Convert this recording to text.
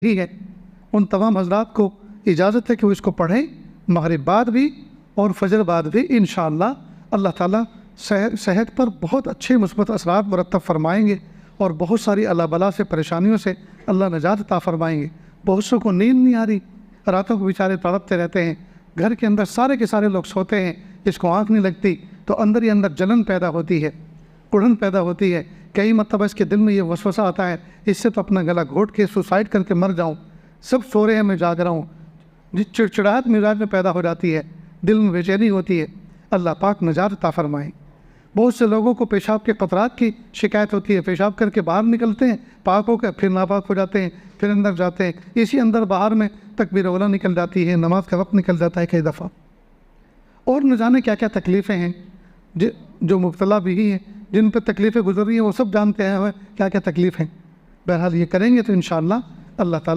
ही है, उन तमाम हज़रात को इजाज़त है कि वो इसको पढ़ें मग़रिब बाद भी और फजर बाद भी। इंशाअल्लाह अल्लाह ताला सेहत पर बहुत अच्छे मुस्बत असरात मुरत्तब फरमाएंगे और बहुत सारी अला बला से परेशानियों से अल्लाह निजात अता फरमाएंगे। बहुत सौ को नींद नहीं आ रही, रातों को बेचारे तड़पते रहते हैं, घर के अंदर सारे के सारे लोग सोते हैं, इसको आँख नहीं लगती तो अंदर ही अंदर जलन पैदा होती है, कुढ़न पैदा होती है। कई मतलब इसके दिल में ये वसवसा आता है, इससे तो अपना गला घोट के सुसाइड करके मर जाऊँ, सब सो रहे हैं मैं जाग रहा हूँ। जिस चिड़चिड़ाहट मिजाज में पैदा हो जाती है, दिल में बेचैनी होती है, अल्लाह पाक निजात अता फरमाए। बहुत से लोगों को पेशाब के कतरात की शिकायत होती है, पेशाब करके बाहर निकलते हैं, पाक होकर फिर नापाक हो जाते हैं, फिर अंदर जाते हैं, इसी अंदर बाहर में तकबीर औला निकल जाती है, नमाज का वक्त निकल जाता है कई दफ़ा। और न जाने क्या क्या तकलीफ़ें हैं जो मुब्तला भी ही हैं, जिन पर तकलीफ़ें गुजर रही हैं वो सब जानते हैं क्या क्या तकलीफ़ हैं। बहरहाल ये करेंगे तो इंशाअल्लाह अल्लाह ताला